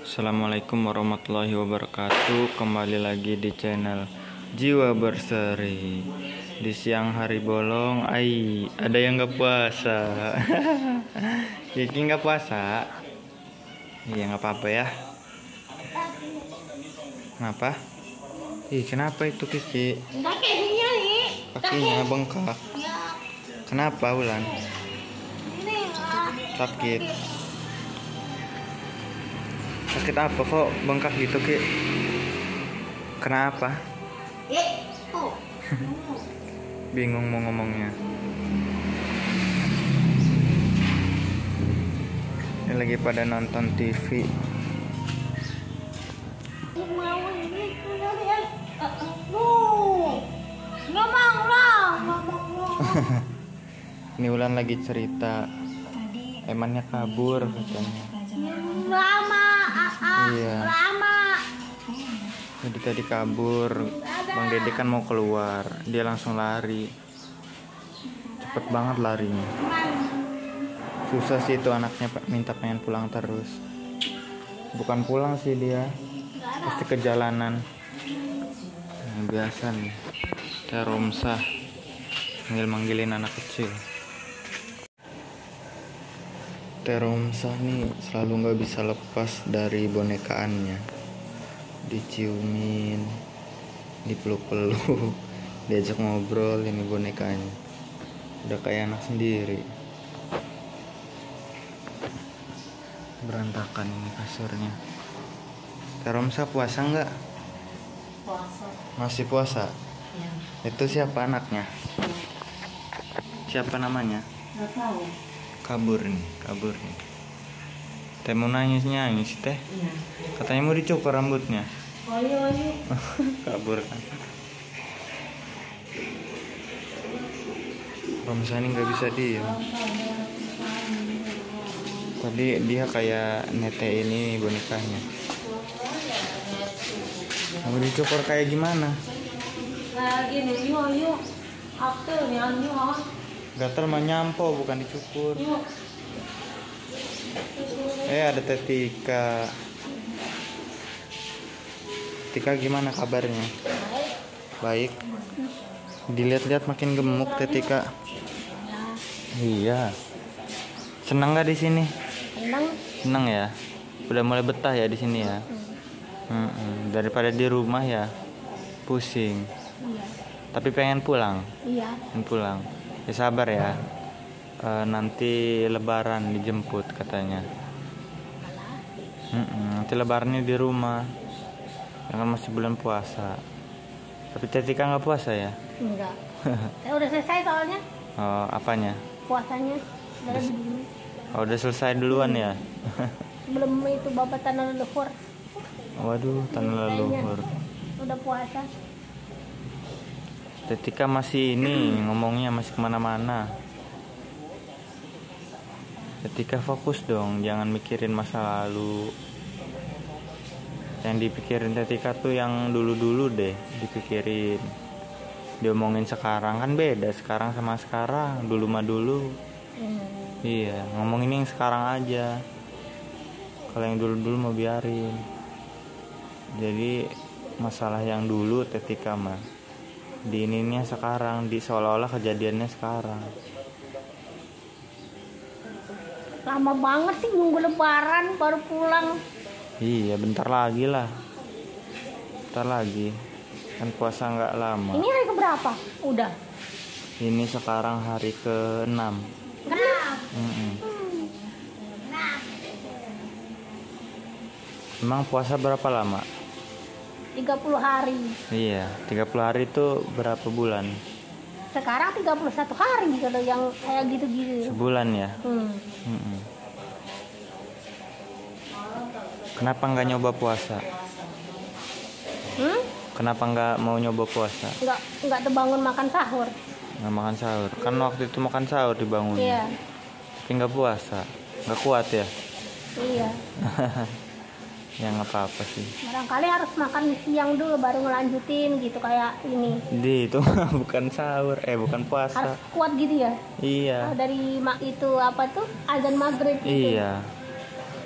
Assalamualaikum warahmatullahi wabarakatuh. Kembali lagi di channel Jiwa Berseri. Di siang hari bolong, ada yang nggak puasa. Kiki nggak puasa. Iya nggak apa-apa ya. Kenapa? Kenapa itu Kiki? Kakinya bengkak. Kenapa Ulan? Sakit. Sakit apa kok bengkak gitu Ki? Kenapa? Bingung mau ngomongnya. Ini lagi pada nonton TV. Ini Ulan lagi cerita emannya kabur katanya. Iya. Jadi tadi kabur, Bang Dede kan mau keluar, dia langsung lari. Cepet banget larinya. Susah sih itu anaknya minta pengen pulang terus. Bukan pulang sih dia, pasti ke jalanan. Nah, biasa nih, Teromsah manggilin anak kecil. Teromsah nih selalu nggak bisa lepas dari bonekaannya, diciumin, dipeluk-peluk, diajak ngobrol. Ini bonekanya udah kayak anak sendiri. Berantakan ini kasurnya. Teromsah puasa nggak? Puasa. Masih puasa? Ya. Itu siapa anaknya? Siapa namanya? Nggak tahu. Kabur nih. Teh mau nangis teh. Iya. Katanya mau dicukur rambutnya. Ayo. Kabur kan. Romsa ini nggak bisa diem. Tadi dia kayak nete ini bonekanya. Mau dicukur kayak gimana? Nah gini, yuk. Aktor nih, yuk. Gatel mah nyampo bukan dicukur. Ada Tetika. Tika gimana kabarnya? Baik. Dilihat-lihat makin gemuk Tetika. Iya. Senang nggak di sini? Senang ya. Udah mulai betah ya di sini ya. Daripada di rumah ya pusing. Iya. Tapi pengen pulang. Iya. Pengen pulang. Ya sabar ya. Nanti Lebaran dijemput katanya. Nanti Lebarannya di rumah. Kan masih bulan puasa. Tapi Tetika nggak puasa ya? Enggak. Udah selesai soalnya. Oh, apanya? Puasanya. Udah selesai duluan ya? Belum itu bapak tanah leluhur. Waduh, tanah leluhur. Udah puasa. Tetika masih ini ngomongnya masih kemana-mana. Tetika fokus dong, jangan mikirin masa lalu. Yang dipikirin Tetika tuh yang dulu-dulu deh dipikirin. Diomongin sekarang kan beda, sekarang sama sekarang, dulu mah dulu. Iya, ngomongin yang sekarang aja. Kalau yang dulu-dulu mau biarin. Jadi masalah yang dulu Tetika mah di ininya sekarang, di seolah-olah kejadiannya sekarang. Lama banget sih nunggu Lebaran baru pulang. Iya, bentar lagi lah. Bentar lagi. Kan puasa nggak lama. Ini hari keberapa? Udah. Ini sekarang hari ke-6. Emang puasa berapa lama? 30 hari. Iya, 30 hari itu berapa bulan? Sekarang 31 hari kalau yang kayak gitu-gitu. Sebulan ya? Kenapa nggak nyoba puasa? Kenapa nggak mau nyoba puasa? Nggak terbangun makan sahur. Nggak makan sahur. Kan waktu itu makan sahur dibangun. Iya. Tapi nggak puasa. Nggak kuat ya? Iya. Ya nggak apa-apa sih. Barangkali harus makan siang dulu baru ngelanjutin gitu kayak ini. Itu bukan sahur, bukan puasa. Harus kuat gitu ya? Iya. Dari itu apa tuh azan maghrib gitu. Iya.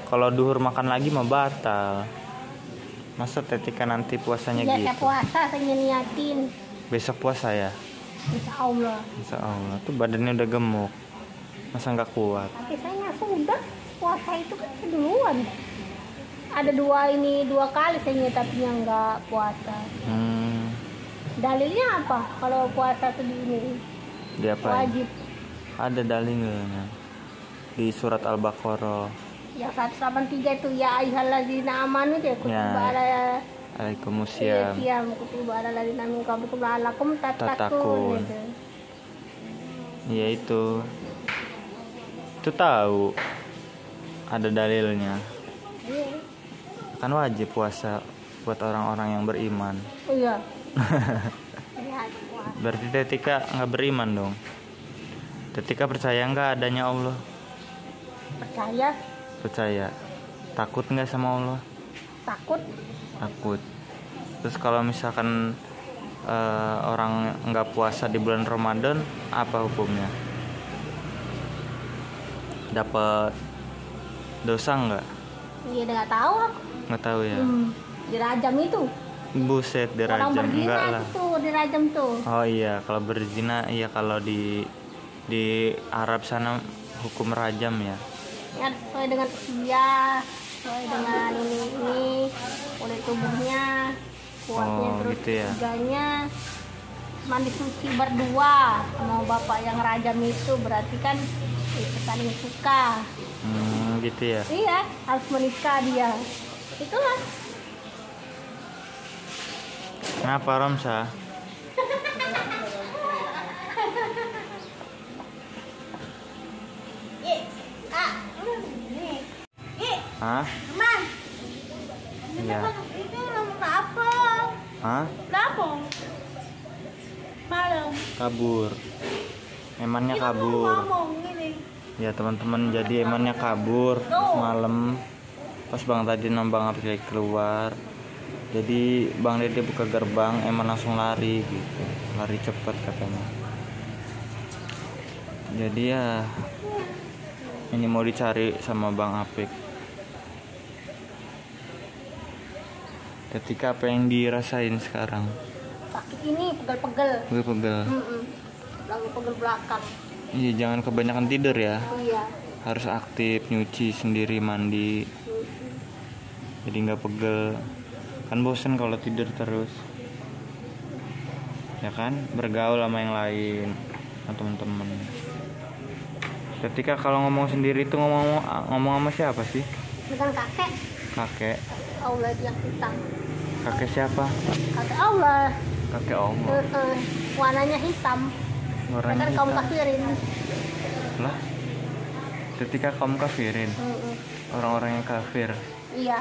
Kalau duhur makan lagi mah batal. Masa Tetika nanti puasanya Ya gitu? saya puasa, saya niatin. Besok puasa ya? Insya Allah. Insya Allah. Tuh badannya udah gemuk. Masa nggak kuat? Tapi saya sudah puasa itu kan duluan. Ada dua kali saya tapi yang nggak puasa. Dalilnya apa? Kalau puasa tuh ini Dia apa? wajib. Ada dalilnya di surat Al-Baqarah. Yang 183 itu ya ayyuhallazina amanu ya kutiba ala Waalaikumsalam. Siam kutiba ala ladzina min qablikum la'allakum Tattaqun. tattaqun gitu. Ya itu tahu ada dalilnya. Iya. Kan wajib puasa buat orang-orang yang beriman. Oh iya. Ya, puasa. Berarti Tetika nggak beriman dong. Tetika percaya nggak adanya Allah? Percaya, Percaya. Takut nggak sama Allah? takut, Takut. Terus kalau misalkan orang nggak puasa di bulan Ramadan, apa hukumnya? Dapat dosa nggak? iya nggak tahu aku. Nggak tahu ya. Dirajam itu. Buset, Orang dirajam enggak berzina lah. itu dirajam tuh. Oh iya, kalau berzina iya, kalau di Arab sana hukum rajam ya. Ya, sesuai dengan usia, sesuai dengan ini oleh tubuhnya, kuatnya Oh, terus gitu ya. tiganya mandi suci berdua sama bapak yang rajam itu berarti kan itu saling suka. Gitu ya. Iya, harus menikah dia. Itulah. Kenapa Romsa? Hah? Man, Iya. itu nomor apa? Hah? Berapa? Malam. Kabur. Emannya kabur. Ngomong ini. Ya teman-teman, jadi emannya kabur malam. Pas Bang tadi Bang April keluar. Jadi Bang Dede buka gerbang, Eman langsung lari gitu. Lari cepet katanya. Jadi ya ini mau dicari sama Bang Apik. Ketika apa yang dirasain sekarang? Sakit ini pegel-pegel. Pegel. Lagu pegel belakang. Iya, jangan kebanyakan tidur ya. Iya. Harus aktif, nyuci sendiri, mandi. Jadi nggak pegel. Kan bosen kalau tidur terus. Ya kan, bergaul sama yang lain, sama teman-teman. Ketika kalau ngomong sendiri itu ngomong sama siapa sih? Dengan kakek. Kakek. Allah yang hitam. Kakek siapa? Kakek Allah. Kakek Allah. Warnanya hitam. Warnanya Kan kamu hitam. kafirin. Lah. Ketika kamu kafirin orang-orang yang kafir. Iya.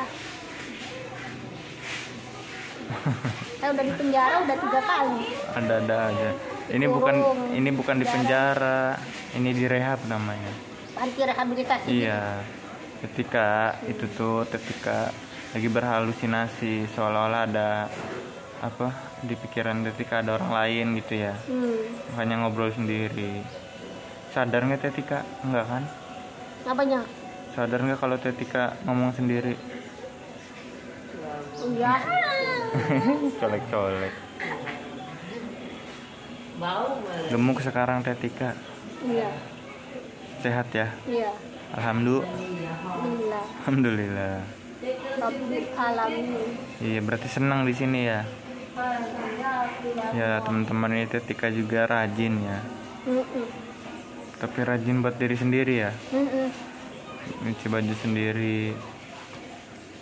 Saya udah di penjara udah 3 kali. Ada aja. Ini bukan di penjara. Ini di rehab namanya. Panti rehabilitasi. Iya. Ketika lagi berhalusinasi seolah-olah ada apa di pikiran Tetika ada orang lain gitu ya. Makanya ngobrol sendiri. Sadar nggak Tetika? Enggak kan? Apanya? Sadar nggak kalau Tetika ngomong sendiri? Iya. Colek-colek. Gemuk sekarang Tetika. Iya. Sehat ya? Iya. Alhamdulillah. Alhamdulillah. Rabbil alamin. Iya, berarti senang di sini ya. Ya teman-teman, ini Tetika juga rajin ya. Tapi rajin buat diri sendiri ya. Nyuci baju sendiri.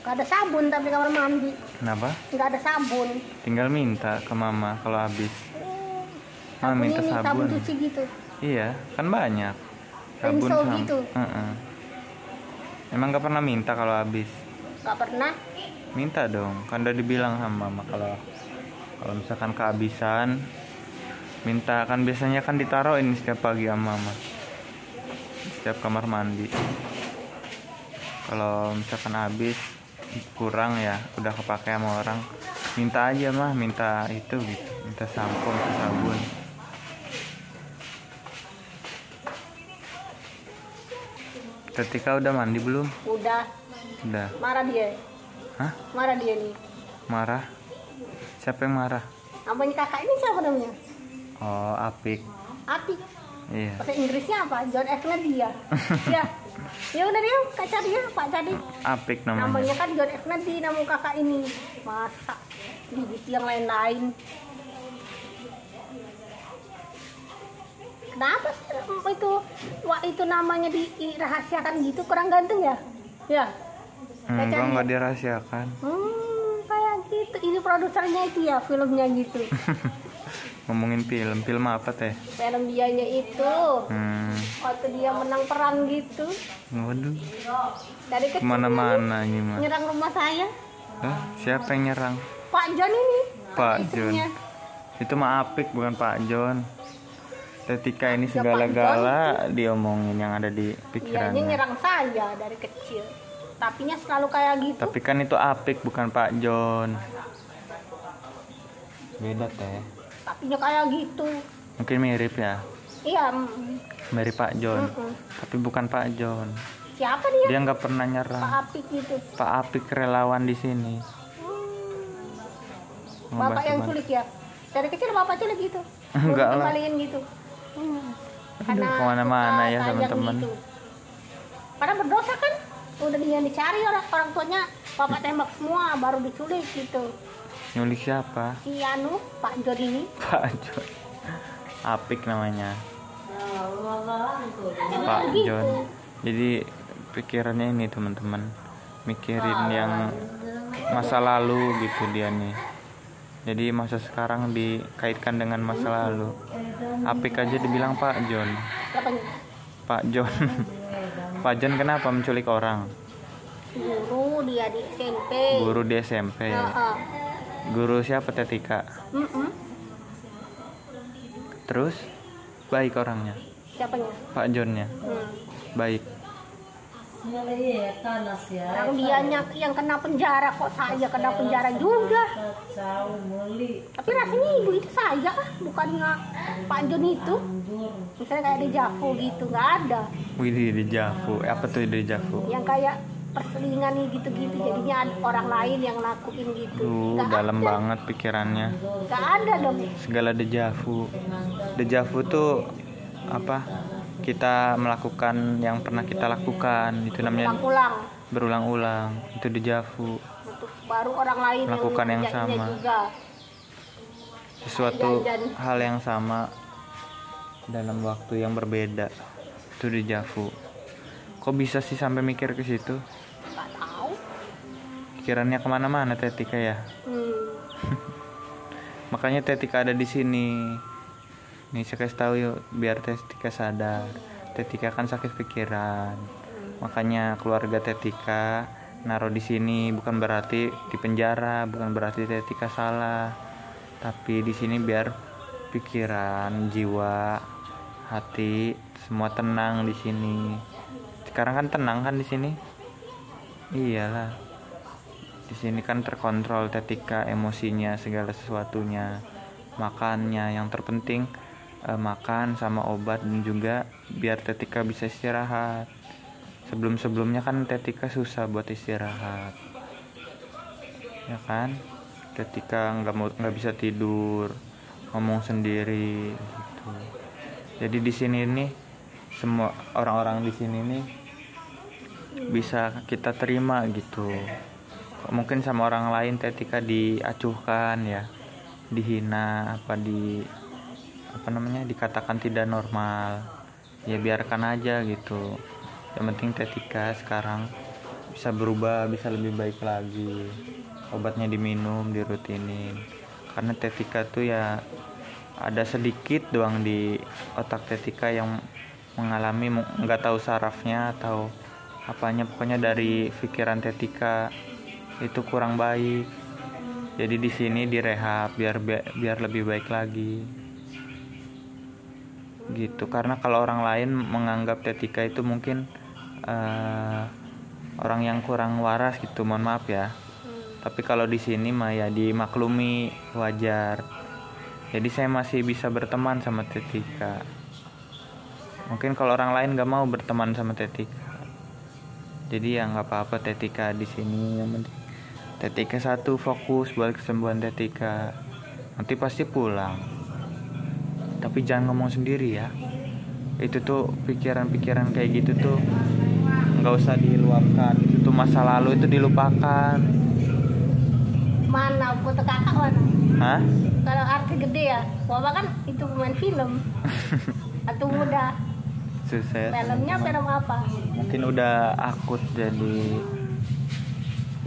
Gak ada sabun tapi kamar mandi. Kenapa? Gak ada sabun. Tinggal minta ke mama kalau habis. Mama minta Ini sabun sabun. cuci gitu. Iya, kan banyak. Sabun Rinso gitu. Emang gak pernah minta kalau habis? Gak pernah. Minta dong. Kan udah dibilang sama mama kalau misalkan kehabisan minta, kan biasanya kan ditaruhin setiap pagi sama mama. Setiap kamar mandi. Kalau misalkan habis kurang ya, udah kepake sama orang, minta aja mah, minta itu gitu, minta sampo, minta sabun. Tetika udah mandi belum? Udah. Udah. Marah dia. Hah? Marah dia nih. Marah? Siapa yang marah? Namanya kakak ini siapa namanya? Oh, Apik. Apik. Iya. Bahasa Inggrisnya apa? John F. Kennedy ya. Ya. Ya udah dia, Kak cari ya, Pak cari. Apik namanya. Namanya kan John F. Kennedy nama kakak ini. Masa gitu yang lain-lain. Kenapa sih itu namanya dirahasiakan gitu, kurang ganteng ya? Ya. Enggak, nggak dirahasiakan. Kayak gitu. Ini produsernya itu ya, filmnya gitu. Ngomongin film apa teh? Film dianya itu. Waktu dia menang perang gitu. Waduh. Dari kecil Kemana-mana ini mah. nyerang rumah saya. Hah? Siapa yang nyerang? Pak John ini. Pak John. Istrinya. Itu mah Apik bukan Pak John. Tetika ini Ya, segala-gala diomongin yang ada di Dianya pikirannya. nyerang saya dari kecil. Tapinya selalu kayak gitu. Tapi kan itu Apik bukan Pak John. Beda teh. Tapinya kayak gitu. Mungkin mirip ya. Iya. Mirip Pak John. Mm-mm. Tapi bukan Pak John. Siapa dia? Dia nggak pernah Pak nyerang. Apik gitu. Pak Apik relawan di sini. Bapak yang Ngebantu-bantu. culik ya. Dari kecil bapak culik gitu. Enggak lah. Kembaliin gitu. Aduh, kemana-mana ya suka teman-teman. sayang gitu. Karena berdosa kan. Udah dia dicari orang tuanya, bapak tembak semua baru diculik gitu. Nyulik siapa? Si Anu, Pak John ini. Pak John. Apik namanya. Pak Gitu. John. Jadi pikirannya ini teman-teman, mikirin yang masa lalu gitu dia nih. Jadi masa sekarang dikaitkan dengan masa lalu. Apik aja dibilang Pak John. Berapanya? Pak John. Pak John kenapa menculik orang? Guru dia di SMP. Guru di SMP. Heeh. Guru siapa Tetika? Mm-mm. Terus baik orangnya. Siapanya? Pak Johnnya baik. Orang dianya yang kena penjara, kok saya kena penjara juga. Tapi rasanya ibu itu saya bukannya Pak John itu. Misalnya kayak dejavu gitu, nggak ada. Widih dejavu. Apa tuh dejavu? Yang kayak perselingan nih gitu-gitu, jadinya ada orang lain yang lakuin gitu. Nggak Dalam ada. banget pikirannya. Nggak ada dong. Segala dejavu. Dejavu tuh apa? Kita melakukan yang pernah kita lakukan. Itu namanya Ulang-ulang. berulang-ulang. Itu dejavu. Untuk baru orang lain Melakukan yang ngerjainnya sama. juga. Sesuatu Dan- hal yang sama dalam waktu yang berbeda. Itu dejavu. Kok bisa sih sampai mikir ke situ? Nggak tahu. Pikirannya kemana-mana Tetika ya. Makanya Tetika ada di sini. Nih saya kasih tahu yuk biar Tetika sadar. Tetika kan sakit pikiran. Makanya keluarga Tetika naruh di sini bukan berarti di penjara, bukan berarti Tetika salah. Tapi di sini biar pikiran, jiwa, hati semua tenang di sini. Sekarang kan tenang kan di sini? Iyalah. Di sini kan terkontrol Tetika emosinya, segala sesuatunya. Makannya yang terpenting makan sama obat, dan juga biar Tetika bisa istirahat. Sebelum-sebelumnya kan Tetika susah buat istirahat. Ya kan? Tetika nggak bisa tidur, ngomong sendiri gitu. Jadi di sini nih semua orang-orang di sini nih bisa kita terima gitu. Mungkin sama orang lain Tetika diacuhkan ya, dihina, dikatakan tidak normal, ya biarkan aja gitu. Yang penting Tetika sekarang bisa berubah, bisa lebih baik lagi. Obatnya diminum, dirutinin. Karena Tetika tuh ya ada sedikit doang di otak Tetika yang mengalami, nggak tahu sarafnya atau apanya, pokoknya dari pikiran Tetika itu kurang baik. Jadi di sini direhab biar lebih baik lagi. Gitu. Karena kalau orang lain menganggap Tetika itu mungkin orang yang kurang waras gitu, mohon maaf ya. Tapi kalau di sini mah ya dimaklumi, wajar. Jadi saya masih bisa berteman sama Tetika. Mungkin kalau orang lain gak mau berteman sama Tetika, Jadi ya nggak apa-apa Tetika di sini, yang penting Tetika satu fokus buat kesembuhan Tetika. Nanti pasti pulang. Tapi jangan ngomong sendiri ya. Itu tuh pikiran-pikiran kayak gitu tuh nggak usah diluapkan. Itu tuh masa lalu, itu dilupakan. Mana foto kakak mana? Hah? Kalau artis gede ya, Bapak kan itu pemain film. Atau muda. Sukses. Filmnya film apa? Mungkin udah akut, jadi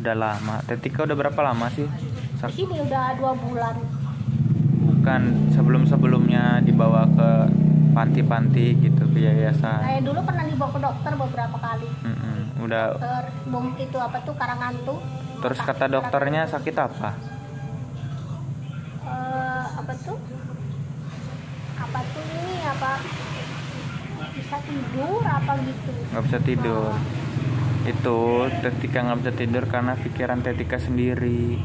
udah lama. Tetika udah berapa lama sih? Di sini udah 2 bulan. Bukan sebelum-sebelumnya dibawa ke panti-panti gitu, ke yayasan. Saya dulu pernah dibawa ke dokter beberapa kali. Udah. Dokter itu apa tuh Karangantu. Terus kata dokternya sakit apa? Apa tuh? Apa tuh ini apa? Bisa tidur apa gitu? Nggak bisa tidur. Itu Tetika nggak bisa tidur karena pikiran Tetika sendiri.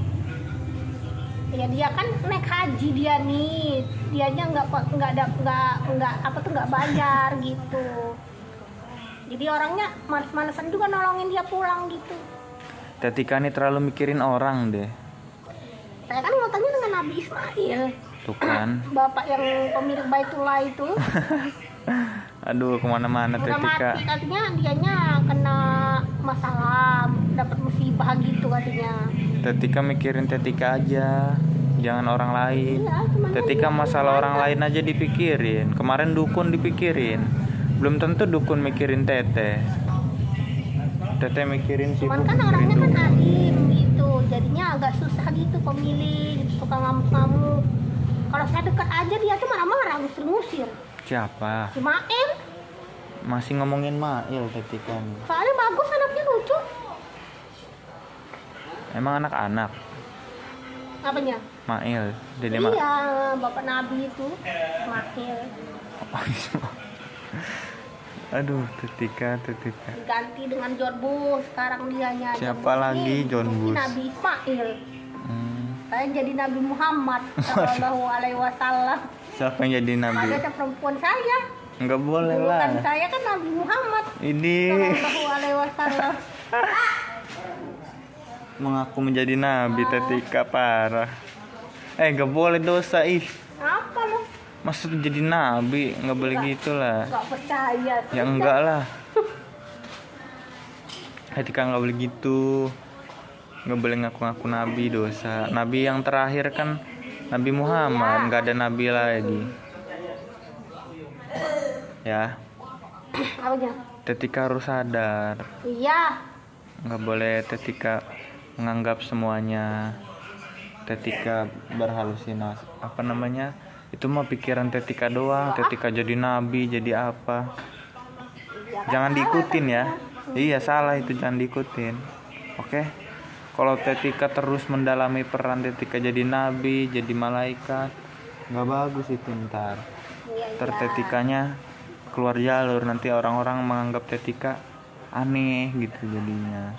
Ya dia kan naik haji dia nih, dianya nggak apa tuh nggak bayar gitu. Jadi orangnya males-malesan juga nolongin dia pulang gitu. Tetika nih terlalu mikirin orang deh. Saya kan ngotanya dengan Nabi Ismail. Tuh kan. Bapak yang pemilik Baitullah itu. Aduh, kemana-mana Udah Tetika. mati katanya, dianya kena masalah, dapat musibah gitu katanya. Tetika mikirin Tetika aja, jangan orang lain. Iya, cuman Tetika dia masalah gimana? orang lain aja dipikirin. Kemarin dukun dipikirin. Belum tentu dukun mikirin Teteh. Teteh mikirin si Cuman kan orangnya kan alim gitu, jadinya agak susah gitu pemilih, gitu, suka ngamuk-ngamuk. Kalau saya dekat aja dia tuh marah-marah, ngusir-ngusir. Siapa? Si Mail, Masih ngomongin Mail Tetika nih. soalnya bagus anaknya lucu. Emang anak-anak Apanya? Mail, Dede Iya, Bapak Nabi itu, Mail. Aduh, Tetika. Diganti dengan John Bush sekarang dianya. Siapa lagi John Bush? Nabi Ismail. Saya jadi Nabi Muhammad Sallallahu Alaihi Wasallam. Siapa yang jadi nabi? Ada perempuan saya. Enggak boleh Bukan lah. saya kan Nabi Muhammad Ini Sallallahu Alaihi Wasallam. mengaku menjadi nabi Tetika, parah. Enggak boleh, dosa ih. Apa lu? Maksud jadi nabi, enggak boleh gitu lah. Gak percaya. Ya enggak lah. Tetika enggak boleh gitu. Enggak boleh ngaku-ngaku nabi, dosa. Nabi yang terakhir kan Nabi Muhammad, enggak ada nabi lagi. Ya, Apanya? Tetika harus sadar. Iya. Enggak boleh Tetika menganggap semuanya Tetika berhalusinasi. Apa namanya? Itu mah pikiran Tetika doang. Tetika jadi nabi, jadi apa? Jangan diikutin ya. Iya, salah itu, jangan diikutin. Oke? Kalau Tetika terus mendalami peran Tetika jadi nabi, jadi malaikat, nggak bagus itu ntar. Ntar Tetikanya keluar jalur, nanti orang-orang menganggap Tetika aneh gitu jadinya.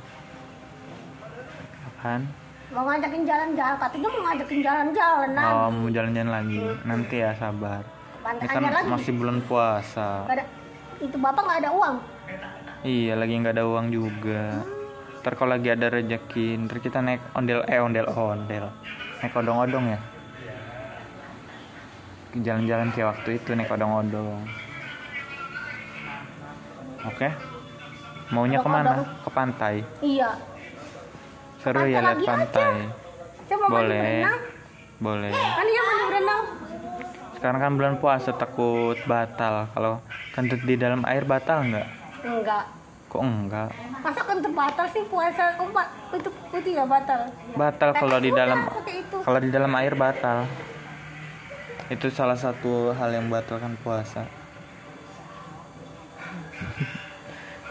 Kan? Mau ngajakin jalan-jalan, katanya mau ngajakin jalan-jalan. Oh, mau jalan-jalan lagi. Nanti ya, sabar. Ini kan lagi. masih bulan puasa. Gak ada, itu bapak nggak ada uang. Iya, lagi nggak ada uang juga. Ntar kalau lagi ada rezeki, ntar kita naik ondel. Naik odong-odong ya. Jalan-jalan kayak waktu itu, naik odong-odong. Oke? Maunya kemana? Ke pantai. Iya. Seru Pantai ya lihat lagi pantai. Saya mau mandi Boleh. berenang. Boleh. Kan dia mandi berenang. Sekarang kan bulan puasa, takut batal. Kalau kentut di dalam air batal nggak? Enggak. Kok enggak? Masa kentut batal sih puasa? Itu ya batal. Batal kalau di dalam Pakai itu. kalau di dalam air batal. Itu salah satu hal yang batalkan puasa.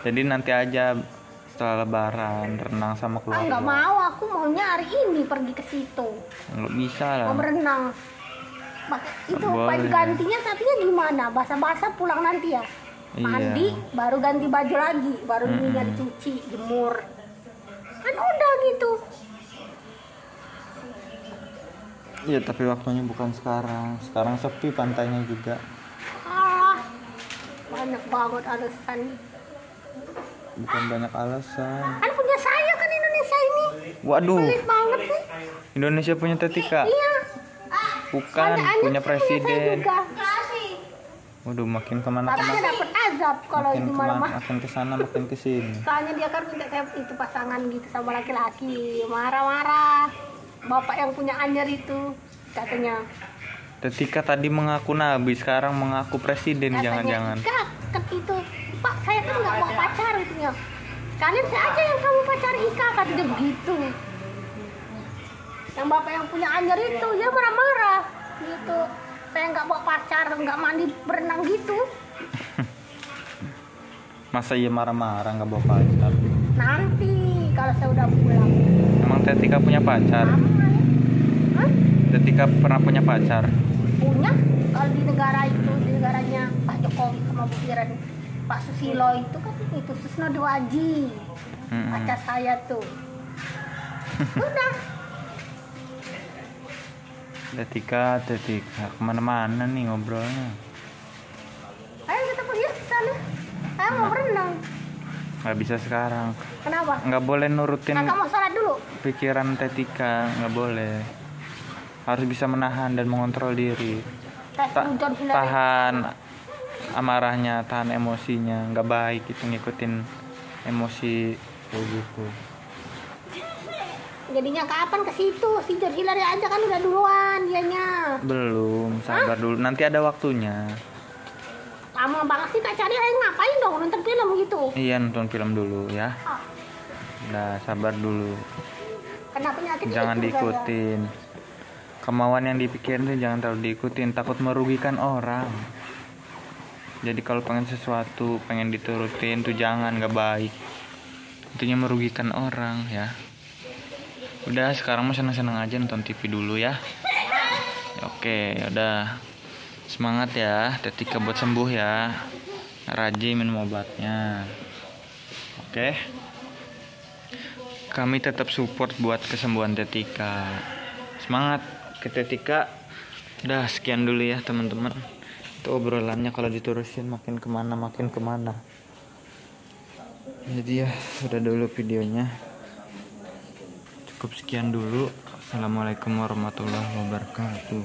Jadi nanti aja setelah lebaran renang sama keluarga. Nggak mau, aku maunya hari ini pergi ke situ. Nggak bisa lah. Mau berenang. Itu Boleh. baju gantinya tapi gimana? Basah-basah pulang nanti ya. Iya. Mandi, baru ganti baju lagi, baru ininya dicuci, jemur. Kan udah gitu. Iya, tapi waktunya bukan sekarang. Sekarang sepi pantainya juga. Ah, banyak banget alasan. bukan banyak alasan. Kan punya saya kan Indonesia ini. Waduh, Pelit banget sih. Indonesia punya Tetika? Iya. Bukan, Soalnya punya saya presiden. juga. Waduh, makin Tapi kemana-kemana. dia dapat azab kalau Makin di kemana, malam-malam. makin kesana, makin kesini. Soalnya dia kan minta saya itu pasangan gitu sama laki-laki, marah-marah. Bapak yang punya Anyer itu katanya. Tetika tadi mengaku nabi, sekarang mengaku presiden, Katanya, jangan-jangan. Ika, kan itu, Pak, saya kan nggak mau pacar itunya. Sekalian saya aja yang kamu pacar Ika, katanya begitu. Yang bapak yang punya Anyer itu, dia marah-marah gitu. Saya nggak bawa pacar, nggak mandi berenang gitu. Masa iya marah-marah nggak bawa pacar? Nanti kalau saya udah pulang. Emang Tetika punya pacar? Hah? Tetika pernah punya pacar? Punya kalau di negara itu, di negaranya Pak Jokowi sama Bu Kiran, Pak Susilo itu kan itu Susno Dewaji, pacar saya tuh. Udah. Tetika kemana-mana nih ngobrolnya. Ayo kita pergi ke sana. Saya mau berenang. Nggak bisa sekarang. Kenapa? Nggak boleh nurutin Kakak mau sholat dulu. pikiran Tetika, nggak boleh. Harus bisa menahan dan mengontrol diri. Tahan amarahnya, tahan emosinya. Nggak baik itu ngikutin emosi kayak gitu. Jadinya kapan ke situ? Si John Hillary aja kan udah duluan dianya. Belum, sabar dulu. Nanti ada waktunya. Lama banget sih Kak Cari, ngapain dong nonton film gitu? Iya, nonton film dulu ya. Oh, Udah, sabar dulu. kena penyakit Jangan itu diikutin. Kemauan yang dipikirin tuh jangan terlalu diikutin, takut merugikan orang. Jadi kalau pengen sesuatu, pengen diturutin tuh jangan, nggak baik. Intinya merugikan orang ya. Udah, sekarang mah seneng-seneng aja nonton TV dulu ya. Oke, udah. Semangat ya, Tetika buat sembuh ya. Rajin minum obatnya. Oke. Kami tetap support buat kesembuhan Tetika. Semangat ke Tetika. Udah, sekian dulu ya teman-teman. Itu obrolannya kalau diterusin makin kemana. Jadi ya, udah dulu videonya. Cukup sekian dulu. Assalamualaikum warahmatullahi wabarakatuh.